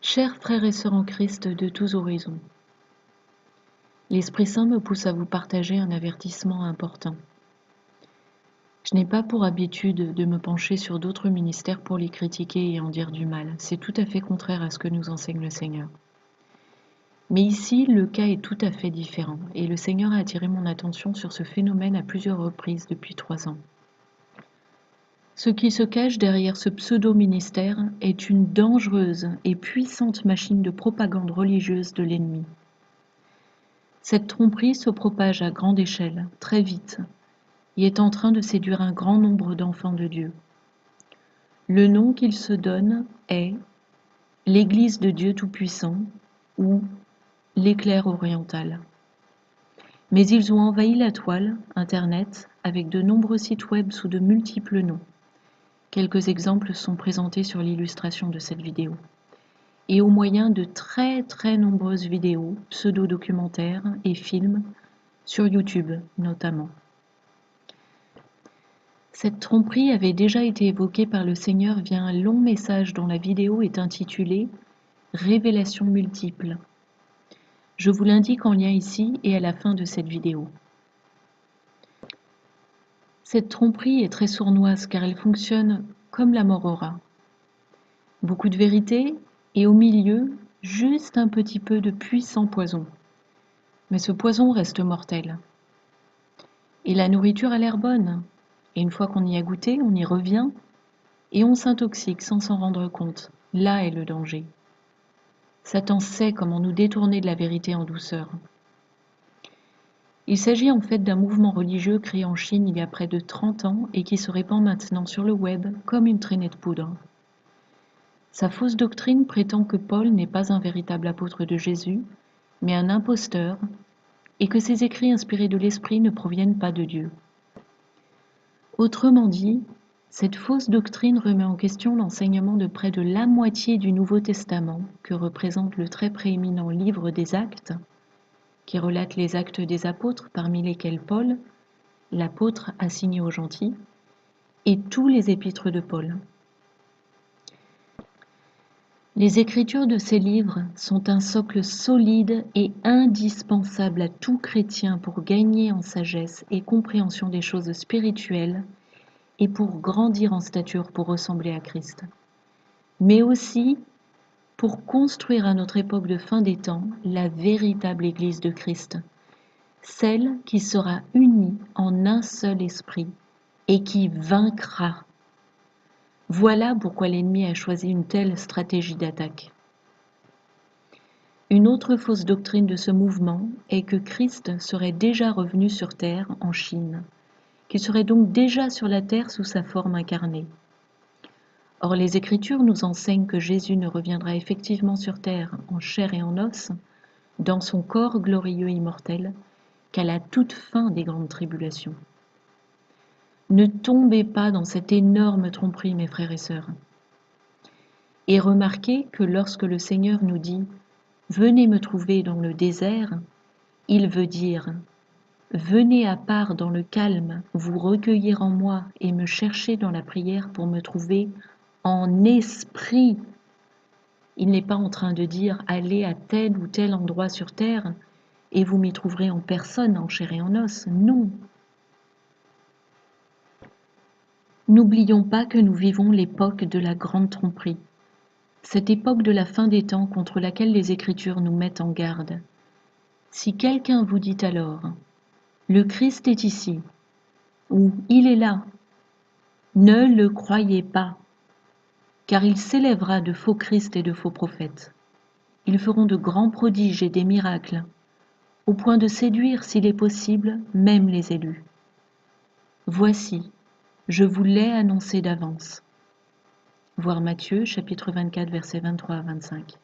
Chers frères et sœurs en Christ de tous horizons, l'Esprit Saint me pousse à vous partager un avertissement important. Je n'ai pas pour habitude de me pencher sur d'autres ministères pour les critiquer et en dire du mal. C'est tout à fait contraire à ce que nous enseigne le Seigneur. Mais ici, le cas est tout à fait différent et le Seigneur a attiré mon attention sur ce phénomène à plusieurs reprises depuis 3 ans. Ce qui se cache derrière ce pseudo-ministère est une dangereuse et puissante machine de propagande religieuse de l'ennemi. Cette tromperie se propage à grande échelle, très vite, et est en train de séduire un grand nombre d'enfants de Dieu. Le nom qu'il se donne est l'Église de Dieu Tout-Puissant ou l'Éclair oriental. Mais ils ont envahi la toile, Internet, avec de nombreux sites web sous de multiples noms. Quelques exemples sont présentés sur l'illustration de cette vidéo. Et au moyen de très nombreuses vidéos, pseudo-documentaires et films, sur YouTube notamment. Cette tromperie avait déjà été évoquée par le Seigneur via un long message dont la vidéo est intitulée « Révélations multiples ». Je vous l'indique en lien ici et à la fin de cette vidéo. Cette tromperie est très sournoise car elle fonctionne comme la mort aura. Beaucoup de vérité et au milieu, juste un petit peu de puissant poison. Mais ce poison reste mortel. Et la nourriture a l'air bonne. Et une fois qu'on y a goûté, on y revient et on s'intoxique sans s'en rendre compte. Là est le danger. Satan sait comment nous détourner de la vérité en douceur. Il s'agit en fait d'un mouvement religieux créé en Chine il y a près de 30 ans et qui se répand maintenant sur le web comme une traînée de poudre. Sa fausse doctrine prétend que Paul n'est pas un véritable apôtre de Jésus, mais un imposteur, et que ses écrits inspirés de l'Esprit ne proviennent pas de Dieu. Autrement dit, cette fausse doctrine remet en question l'enseignement de près de la moitié du Nouveau Testament que représente le très prééminent livre des Actes, qui relate les actes des apôtres parmi lesquels Paul, l'apôtre assigné aux gentils, et tous les épîtres de Paul. Les écritures de ces livres sont un socle solide et indispensable à tout chrétien pour gagner en sagesse et compréhension des choses spirituelles et pour grandir en stature pour ressembler à Christ. Mais aussi pour construire à notre époque de fin des temps la véritable Église de Christ, celle qui sera unie en un seul esprit et qui vaincra. Voilà pourquoi l'ennemi a choisi une telle stratégie d'attaque. Une autre fausse doctrine de ce mouvement est que Christ serait déjà revenu sur terre en Chine, qu'il serait donc déjà sur la terre sous sa forme incarnée. Or les Écritures nous enseignent que Jésus ne reviendra effectivement sur terre en chair et en os, dans son corps glorieux immortel, qu'à la toute fin des grandes tribulations. Ne tombez pas dans cette énorme tromperie, mes frères et sœurs. Et remarquez que lorsque le Seigneur nous dit « Venez me trouver dans le désert », il veut dire « Venez à part dans le calme, vous recueillir en moi et me chercher dans la prière pour me trouver en esprit ». Il n'est pas en train de dire « Allez à tel ou tel endroit sur terre et vous m'y trouverez en personne, en chair et en os ». Non. N'oublions pas que nous vivons l'époque de la grande tromperie, cette époque de la fin des temps contre laquelle les Écritures nous mettent en garde. Si quelqu'un vous dit alors « Le Christ est ici » ou « Il est là », ne le croyez pas, car il s'élèvera de faux Christ et de faux prophètes. Ils feront de grands prodiges et des miracles, au point de séduire, s'il est possible, même les élus. Voici, je vous l'ai annoncé d'avance. Voir Matthieu, chapitre 24, versets 23 à 25.